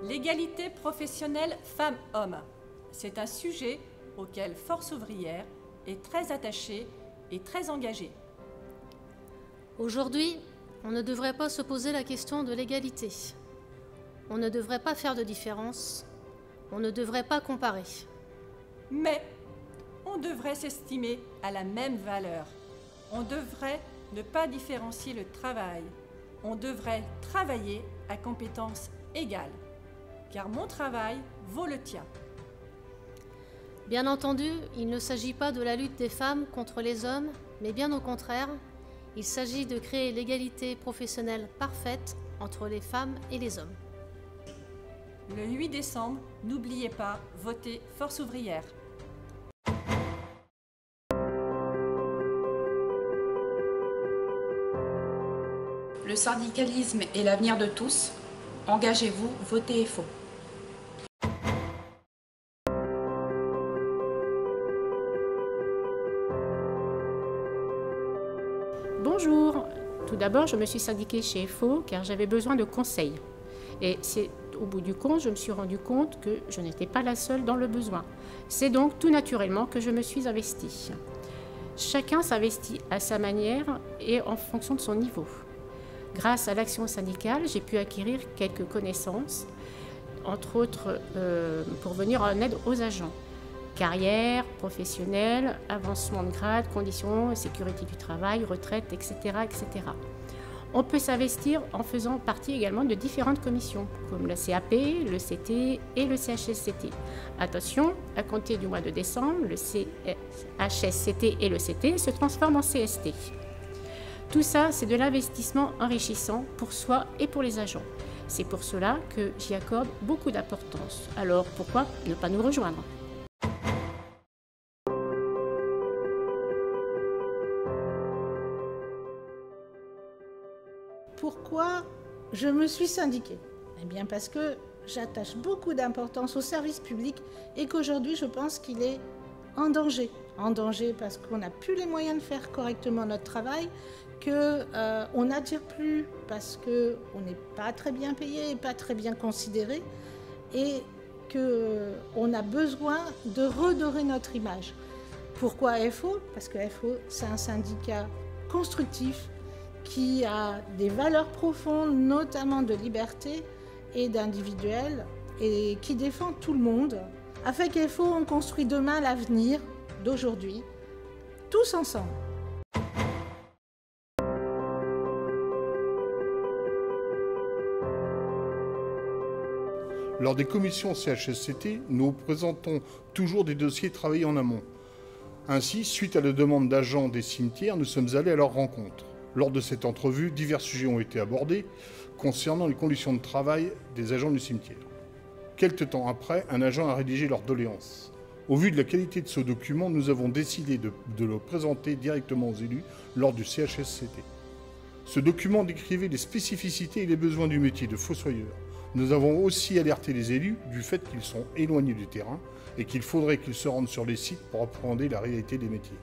L'égalité professionnelle femmes-hommes, c'est un sujet auquel Force ouvrière est très attachée et très engagée. Aujourd'hui, on ne devrait pas se poser la question de l'égalité. On ne devrait pas faire de différence. On ne devrait pas comparer. Mais on devrait s'estimer à la même valeur. On devrait ne pas différencier le travail. On devrait travailler à compétences égales. Car mon travail vaut le tien. Bien entendu, il ne s'agit pas de la lutte des femmes contre les hommes, mais bien au contraire, il s'agit de créer l'égalité professionnelle parfaite entre les femmes et les hommes. Le 8 décembre, n'oubliez pas, votez Force ouvrière. Le syndicalisme est l'avenir de tous. Engagez-vous, votez FO. Bonjour, tout d'abord je me suis syndiquée chez FO car j'avais besoin de conseils. Et c'est au bout du compte, je me suis rendu compte que je n'étais pas la seule dans le besoin. C'est donc tout naturellement que je me suis investie. Chacun s'investit à sa manière et en fonction de son niveau. Grâce à l'action syndicale, j'ai pu acquérir quelques connaissances, entre autres pour venir en aide aux agents. Carrière, professionnelle, avancement de grade, conditions, sécurité du travail, retraite, etc., etc. On peut s'investir en faisant partie également de différentes commissions, comme la CAP, le CT et le CHSCT. Attention, à compter du mois de décembre, le CHSCT et le CT se transforment en CST. Tout ça, c'est de l'investissement enrichissant pour soi et pour les agents. C'est pour cela que j'y accorde beaucoup d'importance. Alors, pourquoi ne pas nous rejoindre ? Pourquoi je me suis syndiquée? Eh bien parce que j'attache beaucoup d'importance au service public et qu'aujourd'hui je pense qu'il est en danger. En danger parce qu'on n'a plus les moyens de faire correctement notre travail, qu'on n'attire plus parce qu'on n'est pas très bien payé et pas très bien considéré et qu'on a besoin de redorer notre image. Pourquoi FO? Parce que FO, c'est un syndicat constructif qui a des valeurs profondes, notamment de liberté et d'individuel, et qui défend tout le monde. Avec FO, on construit demain l'avenir d'aujourd'hui, tous ensemble. Lors des commissions CHSCT, nous présentons toujours des dossiers travaillés en amont. Ainsi, suite à la demande d'agents des cimetières, nous sommes allés à leur rencontre. Lors de cette entrevue, divers sujets ont été abordés concernant les conditions de travail des agents du cimetière. Quelque temps après, un agent a rédigé leur doléance. Au vu de la qualité de ce document, nous avons décidé de le présenter directement aux élus lors du CHSCT. Ce document décrivait les spécificités et les besoins du métier de fossoyeur. Nous avons aussi alerté les élus du fait qu'ils sont éloignés du terrain et qu'il faudrait qu'ils se rendent sur les sites pour appréhender la réalité des métiers.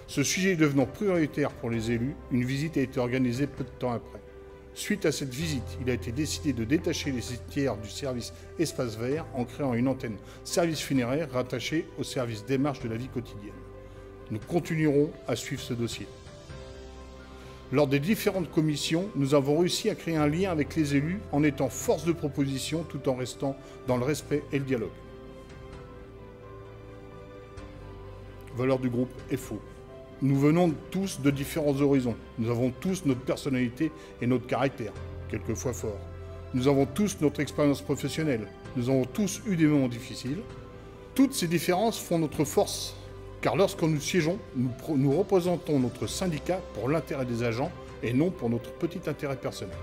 Ce sujet devenant prioritaire pour les élus, une visite a été organisée peu de temps après. Suite à cette visite, il a été décidé de détacher les cimetières du service Espace Vert en créant une antenne service funéraire rattachée au service démarche de la vie quotidienne. Nous continuerons à suivre ce dossier. Lors des différentes commissions, nous avons réussi à créer un lien avec les élus en étant force de proposition tout en restant dans le respect et le dialogue. Valeurs du groupe FO. Nous venons tous de différents horizons. Nous avons tous notre personnalité et notre caractère, quelquefois fort. Nous avons tous notre expérience professionnelle. Nous avons tous eu des moments difficiles. Toutes ces différences font notre force, car lorsque nous siégeons, nous représentons notre syndicat pour l'intérêt des agents et non pour notre petit intérêt personnel.